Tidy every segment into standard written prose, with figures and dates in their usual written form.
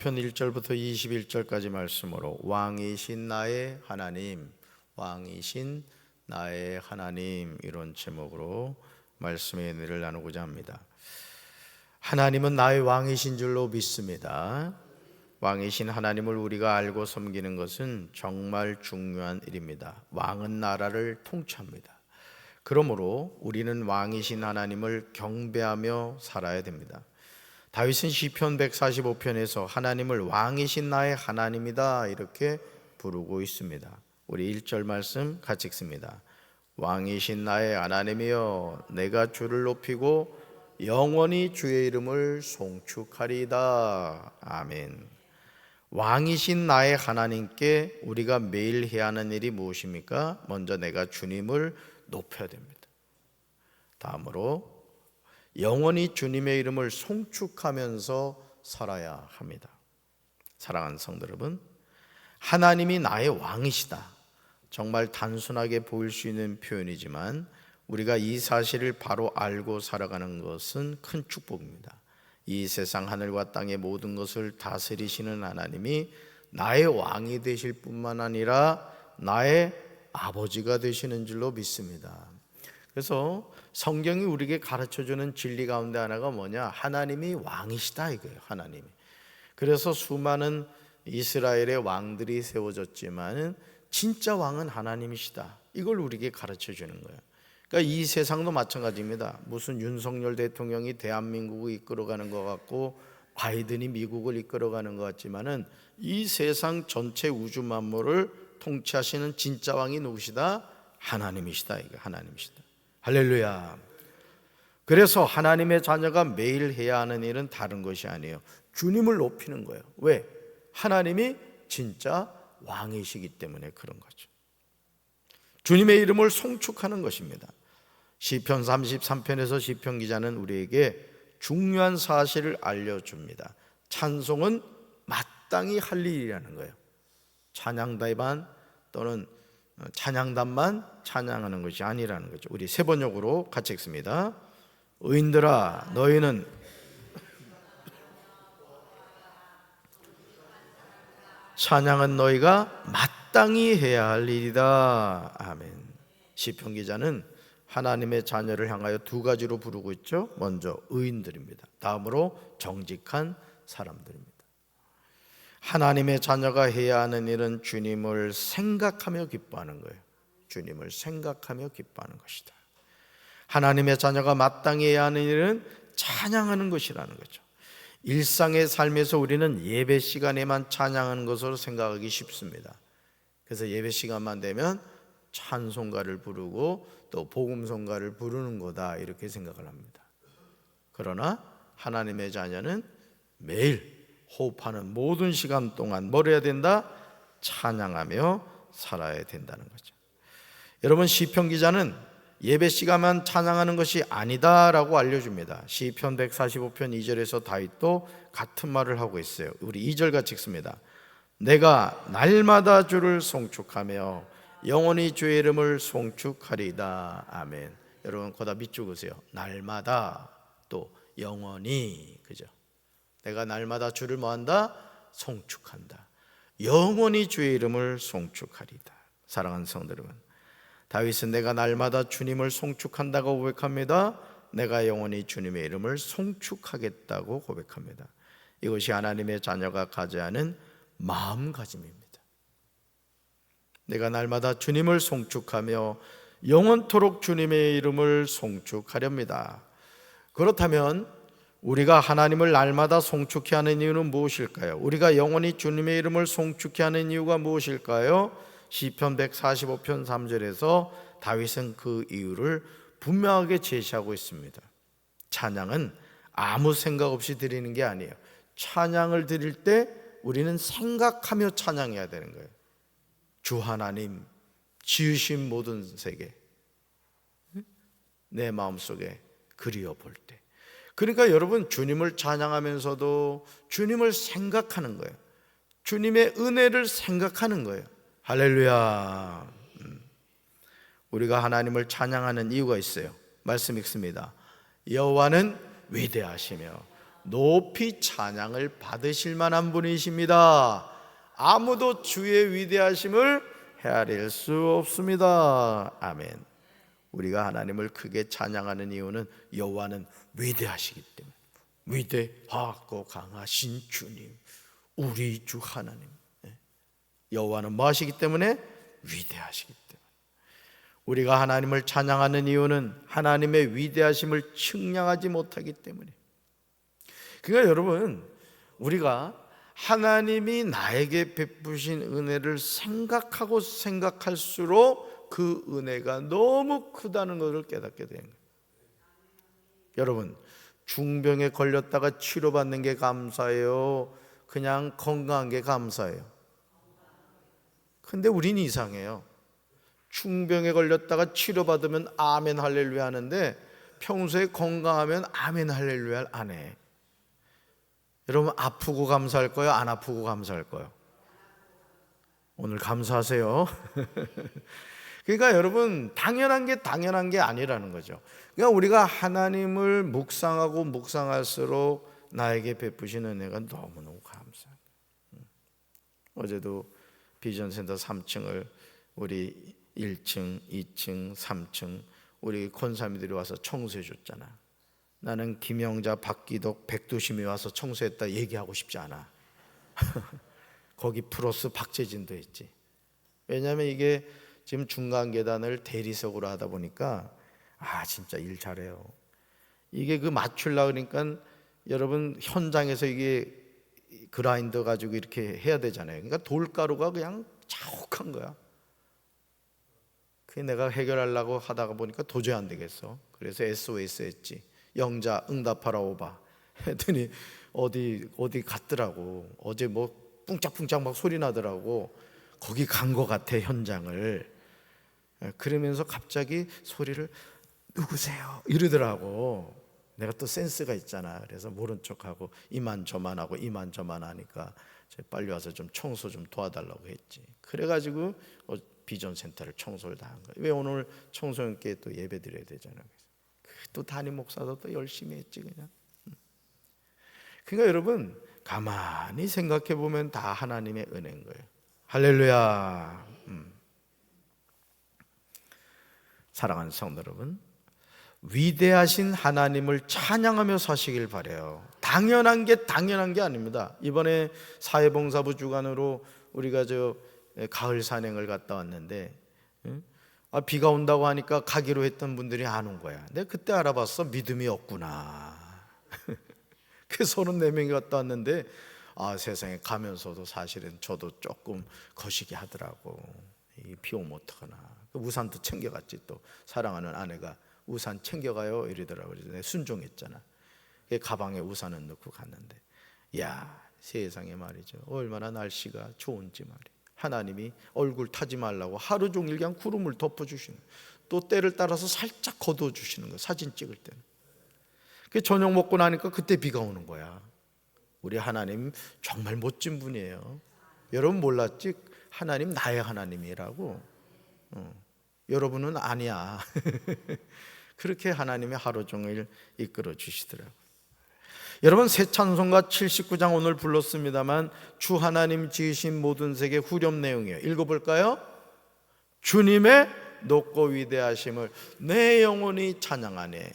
편 1절부터 21절까지 말씀으로 왕이신 나의 하나님, 왕이신 나의 하나님, 이런 제목으로 말씀의 은혜를 나누고자 합니다. 하나님은 나의 왕이신 줄로 믿습니다. 왕이신 하나님을 우리가 알고 섬기는 것은 정말 중요한 일입니다. 왕은 나라를 통치합니다. 그러므로 우리는 왕이신 하나님을 경배하며 살아야 됩니다. 다윗은 시편 145편에서 하나님을 왕이신 나의 하나님이다 이렇게 부르고 있습니다. 우리 1절 말씀 같이 읽습니다. 왕이신 나의 하나님이여, 내가 주를 높이고 영원히 주의 이름을 송축하리이다. 아멘. 왕이신 나의 하나님께 우리가 매일 해야 하는 일이 무엇입니까? 먼저 내가 주님을 높여야 됩니다. 다음으로 영원히 주님의 이름을 송축하면서 살아야 합니다. 사랑하는 성도 여러분, 하나님이 나의 왕이시다, 정말 단순하게 보일 수 있는 표현이지만 우리가 이 사실을 바로 알고 살아가는 것은 큰 축복입니다. 이 세상 하늘과 땅의 모든 것을 다스리시는 하나님이 나의 왕이 되실 뿐만 아니라 나의 아버지가 되시는 줄로 믿습니다. 그래서 성경이 우리에게 가르쳐주는 진리 가운데 하나가 뭐냐? 하나님이 왕이시다 이거예요. 하나님이. 그래서 수많은 이스라엘의 왕들이 세워졌지만 진짜 왕은 하나님이시다, 이걸 우리에게 가르쳐주는 거예요. 그러니까 이 세상도 마찬가지입니다. 무슨 윤석열 대통령이 대한민국을 이끌어가는 것 같고 바이든이 미국을 이끌어가는 것 같지만은 이 세상 전체 우주 만물을 통치하시는 진짜 왕이 누구시다? 하나님이시다. 이거 하나님이시다. 할렐루야. 그래서 하나님의 자녀가 매일 해야 하는 일은 다른 것이 아니에요. 주님을 높이는 거예요. 왜? 하나님이 진짜 왕이시기 때문에 그런 거죠. 주님의 이름을 송축하는 것입니다. 시편 33편에서 시편 기자는 우리에게 중요한 사실을 알려줍니다. 찬송은 마땅히 할 일이라는 거예요. 찬양단만 또는 찬양단만 찬양하는 것이 아니라는 거죠. 우리 세 번역으로 같이 읽습니다. 의인들아, 너희는 찬양은 너희가 마땅히 해야 할 일이다. 아멘. 시편 기자는 하나님의 자녀를 향하여 두 가지로 부르고 있죠. 먼저 의인들입니다. 다음으로 정직한 사람들입니다. 하나님의 자녀가 해야 하는 일은 주님을 생각하며 기뻐하는 거예요. 주님을 생각하며 기뻐하는 것이다. 하나님의 자녀가 마땅히 해야 하는 일은 찬양하는 것이라는 거죠. 일상의 삶에서 우리는 예배 시간에만 찬양하는 것으로 생각하기 쉽습니다. 그래서 예배 시간만 되면 찬송가를 부르고 또 복음성가를 부르는 거다 이렇게 생각을 합니다. 그러나 하나님의 자녀는 매일 호흡하는 모든 시간 동안 뭘 해야 된다? 찬양하며 살아야 된다는 거죠. 여러분, 시편 기자는 예배 시간만 찬양하는 것이 아니다라고 알려줍니다. 시편 145편 2절에서 다윗도 같은 말을 하고 있어요. 우리 2절 같이 읽습니다. 내가 날마다 주를 송축하며 영원히 주의 이름을 송축하리이다. 아멘. 여러분 거다 밑줄 그으세요. 날마다 또 영원히, 그죠? 내가 날마다 주를 뭐한다? 송축한다. 영원히 주의 이름을 송축하리이다. 사랑하는 성도 여러분, 다윗은 내가 날마다 주님을 송축한다고 고백합니다. 내가 영원히 주님의 이름을 송축하겠다고 고백합니다. 이것이 하나님의 자녀가 가져야 하는 마음가짐입니다. 내가 날마다 주님을 송축하며 영원토록 주님의 이름을 송축하렵니다. 그렇다면 우리가 하나님을 날마다 송축해 하는 이유는 무엇일까요? 우리가 영원히 주님의 이름을 송축해 하는 이유가 무엇일까요? 시편 145편 3절에서 다윗은 그 이유를 분명하게 제시하고 있습니다. 찬양은 아무 생각 없이 드리는 게 아니에요. 찬양을 드릴 때 우리는 생각하며 찬양해야 되는 거예요. 주 하나님, 지으신 모든 세계 내 마음속에 그리워볼 때, 그러니까 여러분, 주님을 찬양하면서도 주님을 생각하는 거예요. 주님의 은혜를 생각하는 거예요. 할렐루야. 우리가 하나님을 찬양하는 이유가 있어요. 말씀 읽습니다. 여호와는 위대하시며 높이 찬양을 받으실 만한 분이십니다. 아무도 주의 위대하심을 헤아릴 수 없습니다. 아멘. 우리가 하나님을 크게 찬양하는 이유는 여호와는 위대하시기 때문에, 위대하고 강하신 주님, 우리 주 하나님. 여호와는 뭐 하시기 때문에? 위대하시기 때문에. 우리가 하나님을 찬양하는 이유는 하나님의 위대하심을 측량하지 못하기 때문에. 그러니까 여러분, 우리가 하나님이 나에게 베푸신 은혜를 생각하고 생각할수록 그 은혜가 너무 크다는 것을 깨닫게 되는 거예요. 여러분, 중병에 걸렸다가 치료받는 게 감사해요? 그냥 건강한 게 감사해요? 근데 우린 이상해요. 중병에 걸렸다가 치료받으면 아멘 할렐루야 하는데 평소에 건강하면 아멘 할렐루야를 안 해. 여러분, 아프고 감사할 거예요? 안 아프고 감사할 거예요? 오늘 감사하세요. 그러니까 여러분, 당연한 게 아니라는 거죠. 그러니까 우리가 하나님을 묵상하고 묵상할수록 나에게 베푸신 은혜가 너무너무 감사해요. 어제도 비전센터 3층을 우리 1층, 2층, 3층 우리 권사님들이 와서 청소해 줬잖아. 나는 김영자, 박기덕, 백두심이 와서 청소했다 얘기하고 싶지 않아. 거기 플러스 박재진도 했지. 왜냐하면 이게 지금 중간 계단을 대리석으로 하다 보니까 진짜 일 잘해요. 이게 그 맞추려고 그러니까 여러분 현장에서 이게 그라인더 가지고 이렇게 해야 되잖아요. 그러니까 돌가루가 그냥 자욱한 거야. 그게 내가 해결하려고 하다가 보니까 도저히 안 되겠어. 그래서 SOS 했지. 영자 응답하라 오바 했더니 어디 갔더라고. 어제 뭐 뿡짝뿡짝 막 소리 나더라고. 거기 간 거 같아, 현장을. 그러면서 갑자기 소리를 누구세요? 이러더라고. 내가 또 센스가 있잖아. 그래서 모른 척하고 이만저만 하고 이만저만 하니까 빨리 와서 좀 청소 좀 도와달라고 했지. 그래가지고 비전센터를 청소를 다 한 거야. 왜 오늘 청소년께 또 예배 드려야 되잖아. 또 담임 목사도 또 열심히 했지 그냥. 그러니까 여러분, 가만히 생각해 보면 다 하나님의 은혜인 거예요. 할렐루야. 사랑하는 성도 여러분, 위대하신 하나님을 찬양하며 사시길 바라요. 당연한 게 아닙니다. 이번에 사회봉사부 주간으로 우리가 가을 산행을 갔다 왔는데 비가 온다고 하니까 가기로 했던 분들이 안 온 거야. 근데 그때 알아봤어. 믿음이 없구나. 그 34명이 갔다 왔는데 세상에 가면서도 사실은 저도 조금 거시기 하더라고. 비 오면 어떡하나. 우산도 챙겨갔지. 또 사랑하는 아내가 우산 챙겨가요 이러더라고요. 그래서 내가 순종했잖아. 가방에 우산을 넣고 갔는데, 야, 세상에 말이죠, 얼마나 날씨가 좋은지 말이에요. 하나님이 얼굴 타지 말라고 하루 종일 그냥 구름을 덮어주시는, 또 때를 따라서 살짝 거두어주시는 거예요. 사진 찍을 때는. 저녁 먹고 나니까 그때 비가 오는 거야. 우리 하나님 정말 멋진 분이에요. 여러분 몰랐지? 하나님 나의 하나님이라고. 여러분은 아니야. 그렇게 하나님이 하루 종일 이끌어 주시더라고요. 여러분, 새 찬송가 79장 오늘 불렀습니다만 주 하나님 지으신 모든 세계 후렴 내용이에요. 읽어볼까요? 주님의 높고 위대하심을 내 영혼이 찬양하네.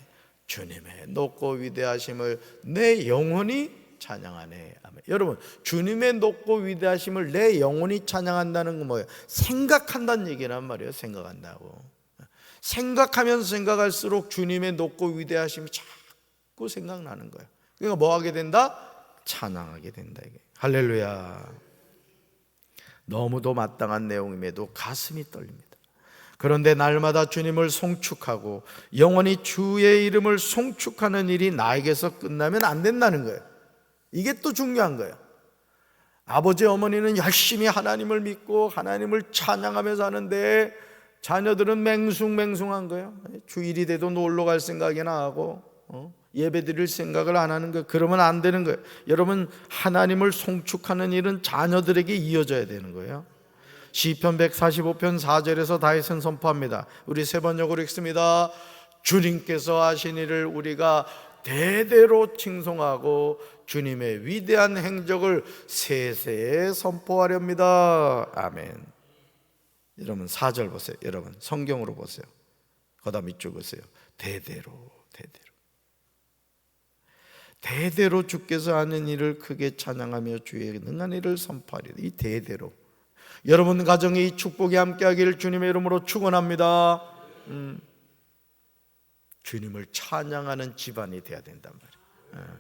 주님의 높고 위대하심을 내 영혼이 찬양하네. 아멘. 여러분, 주님의 높고 위대하심을 내 영혼이 찬양한다는 건 뭐예요? 생각한다는 얘기란 말이에요. 생각한다고. 생각하면서 생각할수록 주님의 높고 위대하심이 자꾸 생각나는 거예요. 그러니까 뭐 하게 된다? 찬양하게 된다. 이게. 할렐루야. 너무도 마땅한 내용임에도 가슴이 떨립니다. 그런데 날마다 주님을 송축하고 영원히 주의 이름을 송축하는 일이 나에게서 끝나면 안 된다는 거예요. 이게 또 중요한 거예요. 아버지 어머니는 열심히 하나님을 믿고 하나님을 찬양하며 사는데 자녀들은 맹숭맹숭한 거예요. 주일이 돼도 놀러 갈 생각이나 하고 예배 드릴 생각을 안 하는 거예요. 그러면 안 되는 거예요. 여러분, 하나님을 송축하는 일은 자녀들에게 이어져야 되는 거예요. 시편 145편 4절에서 다윗은 선포합니다. 우리 세 번역으로 읽습니다. 주님께서 하신 일을 우리가 대대로 칭송하고 주님의 위대한 행적을 세세에 선포하렵니다. 아멘. 여러분 4절 보세요. 여러분 성경으로 보세요. 거다 밑줄 보세요. 대대로 대대로 주께서 하는 일을 크게 찬양하며 주의 능한 일을 선포하리다. 이 대대로 여러분 가정에 이 축복이 함께하기를 주님의 이름으로 축원합니다. 주님을 찬양하는 집안이 돼야 된단 말이에요.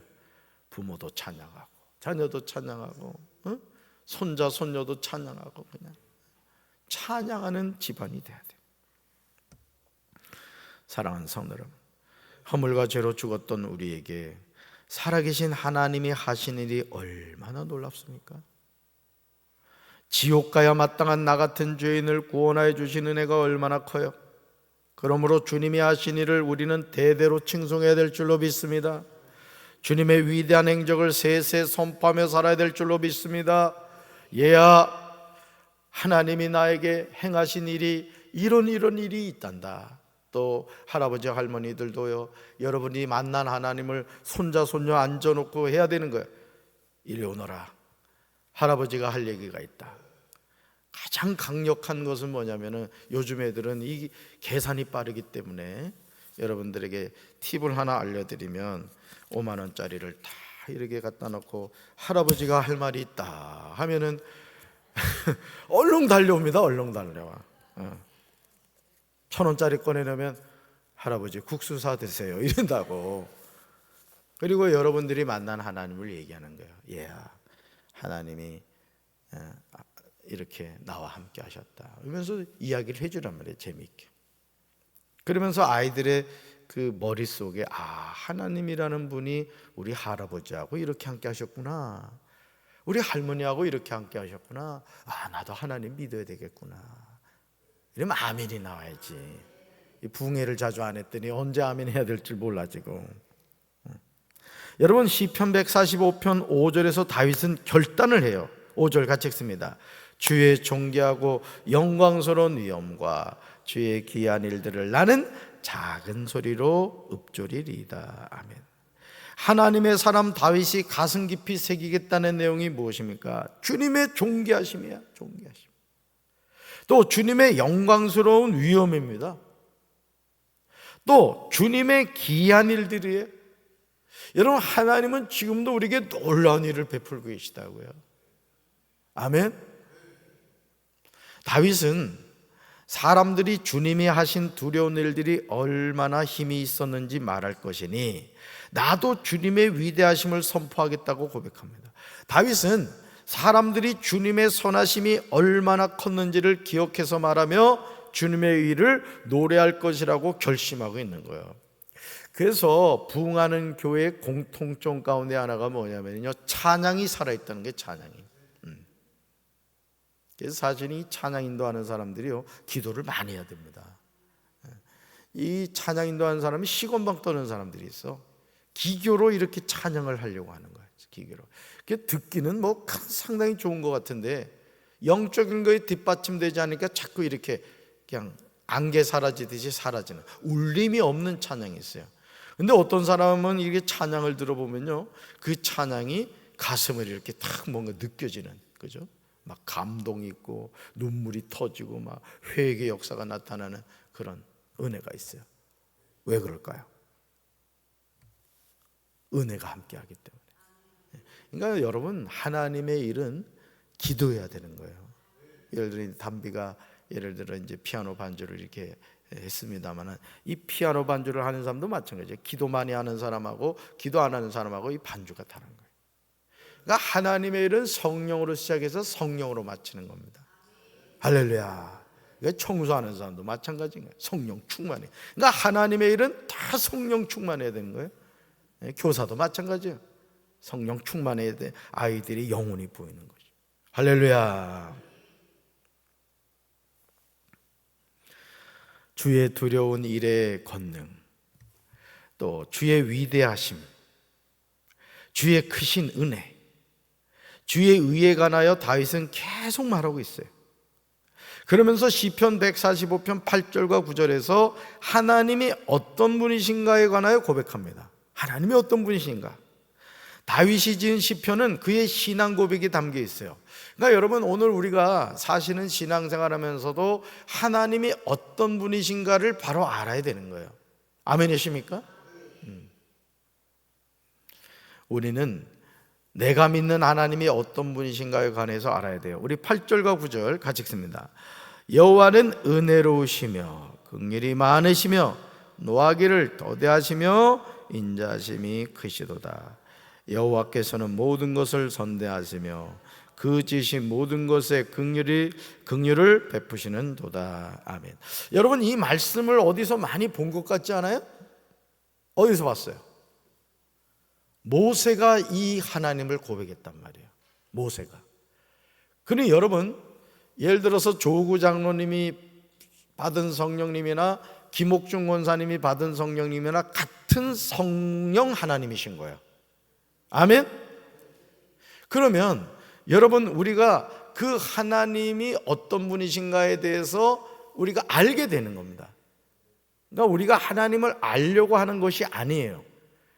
부모도 찬양하고 자녀도 찬양하고 손자 손녀도 찬양하고 그냥 찬양하는 집안이 돼야 돼요. 사랑하는 성도 여러분, 허물과 죄로 죽었던 우리에게 살아계신 하나님이 하신 일이 얼마나 놀랍습니까? 지옥 가야 마땅한 나 같은 죄인을 구원하여 주신 은혜가 얼마나 커요. 그러므로 주님이 하신 일을 우리는 대대로 칭송해야 될 줄로 믿습니다. 주님의 위대한 행적을 세세 선포하며 살아야 될 줄로 믿습니다. 얘야, 하나님이 나에게 행하신 일이 이런 일이 있단다. 또 할아버지 할머니들도요, 여러분이 만난 하나님을 손자 손녀 앉아놓고 해야 되는 거예요. 이리 오너라, 할아버지가 할 얘기가 있다. 가장 강력한 것은 뭐냐면은 요즘 애들은 이 계산이 빠르기 때문에 여러분들에게 팁을 하나 알려드리면 5만 원짜리를 다 이렇게 갖다 놓고 할아버지가 할 말이 있다 하면은 얼른 달려옵니다. 얼른 달려와. 1,000원짜리 꺼내놓으면 할아버지 국수 사 드세요 이런다고. 그리고 여러분들이 만난 하나님을 얘기하는 거예요. 얘야, 하나님이 이렇게 나와 함께 하셨다 그러면서 이야기를 해주란 말이에요. 재미있게. 그러면서 아이들의 그 머릿속에 하나님이라는 분이 우리 할아버지하고 이렇게 함께 하셨구나, 우리 할머니하고 이렇게 함께 하셨구나, 나도 하나님 믿어야 되겠구나, 이러면 아멘이 나와야지. 붕해를 자주 안 했더니 언제 아멘 해야 될지 몰라 지금. 여러분 시편 145편 5절에서 다윗은 결단을 해요. 5절 같이 읽습니다. 주의 존귀하고 영광스러운 위엄과 주의 귀한 일들을 나는 작은 소리로 읊조리리이다. 아멘. 하나님의 사람 다윗이 가슴 깊이 새기겠다는 내용이 무엇입니까? 주님의 존귀하심이야. 존귀하심. 또 주님의 영광스러운 위엄입니다. 또 주님의 귀한 일들이에요. 여러분 하나님은 지금도 우리에게 놀라운 일을 베풀고 계시다고요. 아멘. 다윗은 사람들이 주님이 하신 두려운 일들이 얼마나 힘이 있었는지 말할 것이니 나도 주님의 위대하심을 선포하겠다고 고백합니다. 다윗은 사람들이 주님의 선하심이 얼마나 컸는지를 기억해서 말하며 주님의 일을 노래할 것이라고 결심하고 있는 거예요. 그래서 부흥하는 교회의 공통점 가운데 하나가 뭐냐면요, 찬양이 살아있다는 게 찬양이. 그래서 사실 이 찬양 인도하는 사람들이요, 기도를 많이 해야 됩니다. 이 찬양 인도하는 사람이 시건방 떠는 사람들이 있어. 기교로 이렇게 찬양을 하려고 하는 거예요. 기교로. 듣기는 뭐 상당히 좋은 것 같은데 영적인 거에 뒷받침되지 않으니까 자꾸 이렇게 그냥 안개 사라지듯이 사라지는, 울림이 없는 찬양이 있어요. 근데 어떤 사람은 이렇게 찬양을 들어보면요, 그 찬양이 가슴을 이렇게 탁 뭔가 느껴지는, 그죠? 막 감동이 있고 눈물이 터지고 막 회개의 역사가 나타나는 그런 은혜가 있어요. 왜 그럴까요? 은혜가 함께하기 때문에. 그러니까 여러분, 하나님의 일은 기도해야 되는 거예요. 예를 들어 담비가 예를 들어 이제 피아노 반주를 이렇게 했습니다만은 이 피아노 반주를 하는 사람도 마찬가지예요. 기도 많이 하는 사람하고 기도 안 하는 사람하고 이 반주가 다른 거예요. 그러니까 하나님의 일은 성령으로 시작해서 성령으로 마치는 겁니다. 할렐루야. 그러니까 청소하는 사람도 마찬가지인 거예요. 성령 충만해. 그러니까 하나님의 일은 다 성령 충만해야 되는 거예요. 교사도 마찬가지예요. 성령 충만해야 돼. 아이들이 영혼이 보이는 거죠. 할렐루야. 주의 두려운 일의 권능, 또 주의 위대하심, 주의 크신 은혜, 주의 의에 관하여 다윗은 계속 말하고 있어요. 그러면서 시편 145편 8절과 9절에서 하나님이 어떤 분이신가에 관하여 고백합니다. 하나님이 어떤 분이신가? 다윗이 지은 시편은 그의 신앙 고백이 담겨 있어요. 그러니까 여러분, 오늘 우리가 사시는 신앙생활하면서도 하나님이 어떤 분이신가를 바로 알아야 되는 거예요. 아멘이십니까? 우리는 내가 믿는 하나님이 어떤 분이신가에 관해서 알아야 돼요. 우리 8절과 9절 같이 읽습니다. 여호와는 은혜로우시며 긍휼이 많으시며 노하기를 더디하시며 인자심이 크시도다. 여호와께서는 모든 것을 선대하시며 그 지으신 모든 것에 긍휼을 베푸시는 도다. 아멘. 여러분, 이 말씀을 어디서 많이 본 것 같지 않아요? 어디서 봤어요? 모세가 이 하나님을 고백했단 말이에요. 모세가. 그러니 여러분, 예를 들어서 조구 장로님이 받은 성령님이나 김옥중 권사님이 받은 성령님이나 같은 성령 하나님이신 거예요. 아멘? 그러면 여러분, 우리가 그 하나님이 어떤 분이신가에 대해서 우리가 알게 되는 겁니다. 그러니까 우리가 하나님을 알려고 하는 것이 아니에요.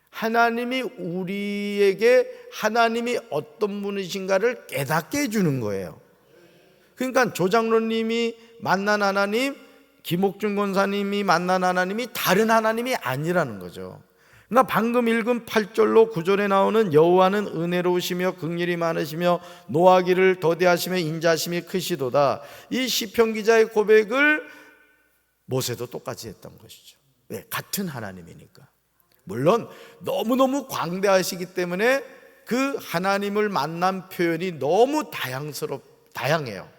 하나님이 우리에게 하나님이 어떤 분이신가를 깨닫게 해주는 거예요. 그러니까 조장로님이 만난 하나님, 김옥준 권사님이 만난 하나님이 다른 하나님이 아니라는 거죠. 그러니까 방금 읽은 8절로 9절에 나오는 여호와는 은혜로우시며 긍휼이 많으시며 노하기를 더디하시며 인자심이 크시도다, 이 시편 기자의 고백을 모세도 똑같이 했던 것이죠. 왜? 같은 하나님이니까. 물론 너무너무 광대하시기 때문에 그 하나님을 만난 표현이 너무 다양해요.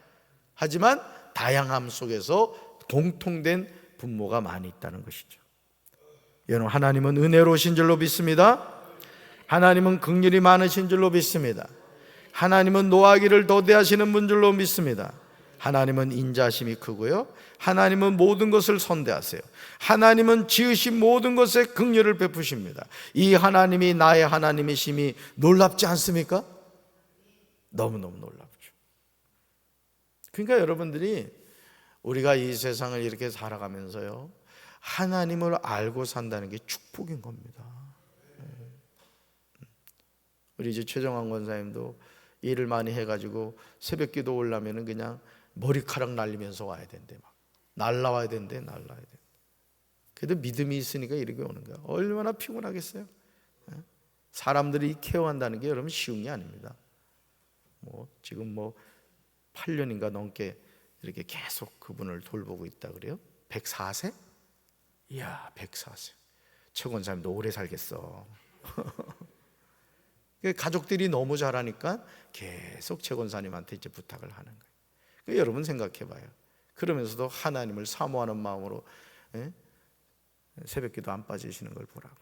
하지만 다양함 속에서 공통된 분모가 많이 있다는 것이죠. 여러분, 하나님은 은혜로우신 줄로 믿습니다. 하나님은 긍휼이 많으신 줄로 믿습니다. 하나님은 노하기를 더디하시는 분 줄로 믿습니다. 하나님은 인자심이 크고요, 하나님은 모든 것을 선대하세요. 하나님은 지으신 모든 것에 긍휼을 베푸십니다. 이 하나님이 나의 하나님이심이 놀랍지 않습니까? 너무너무 놀랍죠. 그러니까 여러분들이 우리가 이 세상을 이렇게 살아가면서요, 하나님을 알고 산다는 게 축복인 겁니다. 우리 이제 최정환 권사님도 일을 많이 해가지고 새벽 기도 올라면은 그냥 머리카락 날리면서 와야 된대. 막 날라와야 된대. 그래도 믿음이 있으니까 이렇게 오는 거야. 얼마나 피곤하겠어요? 사람들이 케어한다는 게 여러분 쉬운 게 아닙니다. 지금 8년인가 넘게 이렇게 계속 그분을 돌보고 있다 그래요. 104세? 이야, 104세. 최 권사님도 오래 살겠어. 가족들이 너무 잘하니까 계속 최 권사님한테 이제 부탁을 하는 거예요. 여러분 생각해 봐요. 그러면서도 하나님을 사모하는 마음으로 새벽기도 안 빠지시는 걸 보라고.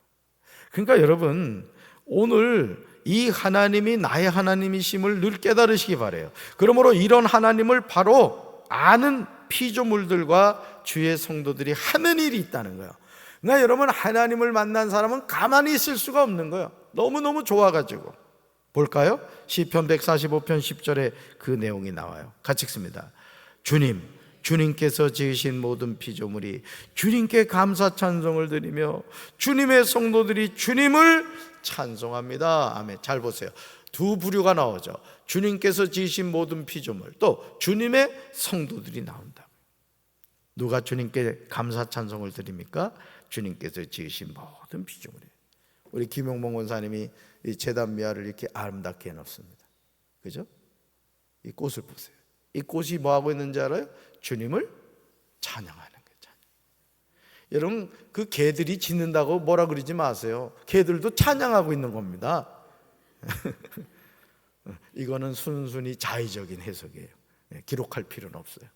그러니까 여러분, 오늘 이 하나님이 나의 하나님이심을 늘 깨달으시기 바라요. 그러므로 이런 하나님을 바로 아는 피조물들과 주의 성도들이 하는 일이 있다는 거예요. 그러니까 여러분, 하나님을 만난 사람은 가만히 있을 수가 없는 거예요. 너무너무 좋아가지고. 볼까요? 시편 145편 10절에 그 내용이 나와요. 같이 읽습니다. 주님께서 지으신 모든 피조물이 주님께 감사 찬송을 드리며 주님의 성도들이 주님을 찬송합니다. 아멘. 잘 보세요. 두 부류가 나오죠. 주님께서 지으신 모든 피조물, 또 주님의 성도들이 나온다. 누가 주님께 감사 찬송을 드립니까? 주님께서 지으신 모든 피조물이에요. 우리 김용봉 권사님이 이 제단 미화를 이렇게 아름답게 해놓습니다. 그죠? 이 꽃을 보세요. 이 꽃이 뭐하고 있는지 알아요? 주님을 찬양하는 거예요. 여러분, 그 개들이 짖는다고 뭐라 그러지 마세요. 개들도 찬양하고 있는 겁니다. 이거는 순순히 자의적인 해석이에요. 기록할 필요는 없어요.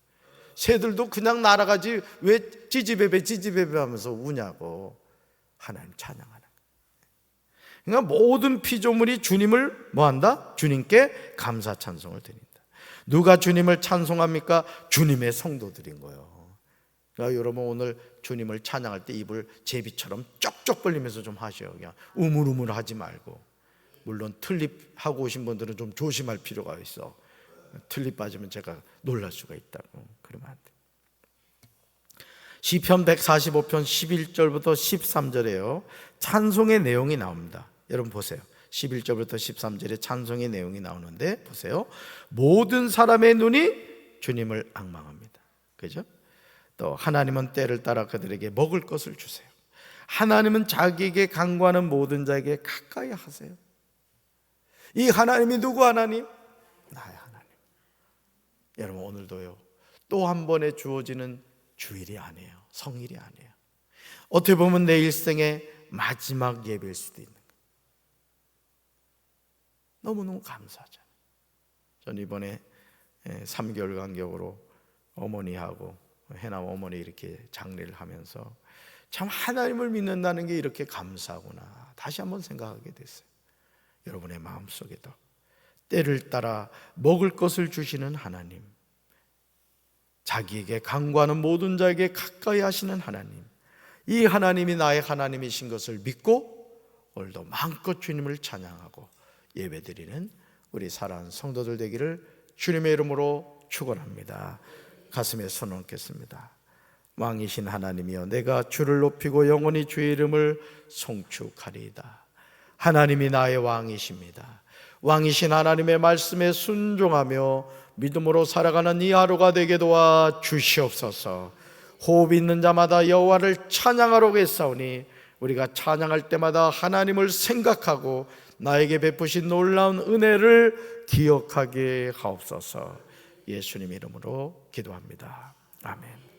새들도 그냥 날아가지 왜 찌지배배 하면서 우냐고. 하나님 찬양하는 거예요. 그러니까 모든 피조물이 주님을 뭐한다? 주님께 감사 찬송을 드린다. 누가 주님을 찬송합니까? 주님의 성도들인 거예요. 그러니까 여러분, 오늘 주님을 찬양할 때 입을 제비처럼 쩍쩍 벌리면서 좀 하셔요. 그냥 우물우물 하지 말고. 물론 틀립 하고 오신 분들은 좀 조심할 필요가 있어. 틀립 빠지면 제가 놀랄 수가 있다고. 그러면 안 돼. 시편 145편 11절부터 13절에요 찬송의 내용이 나옵니다. 여러분 보세요. 11절부터 13절에 찬송의 내용이 나오는데 보세요. 모든 사람의 눈이 주님을 앙망합니다. 그죠? 또 하나님은 때를 따라 그들에게 먹을 것을 주세요. 하나님은 자기에게 간구하는 모든 자에게 가까이 하세요. 이 하나님이 누구 하나님? 나의 하나님. 여러분 오늘도요 또 한 번에 주어지는 주일이 아니에요. 성일이 아니에요. 어떻게 보면 내 일생의 마지막 예배일 수도 있는 거예요. 너무너무 감사하잖아요. 전 이번에 3개월 간격으로 어머니하고 해남 어머니 이렇게 장례를 하면서 참 하나님을 믿는다는 게 이렇게 감사하구나 다시 한번 생각하게 됐어요. 여러분의 마음속에도 때를 따라 먹을 것을 주시는 하나님, 자기에게 간구하는 모든 자에게 가까이 하시는 하나님, 이 하나님이 나의 하나님이신 것을 믿고 오늘도 마음껏 주님을 찬양하고 예배드리는 우리 사랑하는 성도들 되기를 주님의 이름으로 축원합니다. 가슴에 손 얹겠습니다. 왕이신 하나님이여, 내가 주를 높이고 영원히 주의 이름을 송축하리이다. 하나님이 나의 왕이십니다. 왕이신 하나님의 말씀에 순종하며 믿음으로 살아가는 이 하루가 되게 도와 주시옵소서. 호흡 있는 자마다 여호와를 찬양하러 겠사오니 우리가 찬양할 때마다 하나님을 생각하고 나에게 베푸신 놀라운 은혜를 기억하게 하옵소서. 예수님 이름으로 기도합니다. 아멘.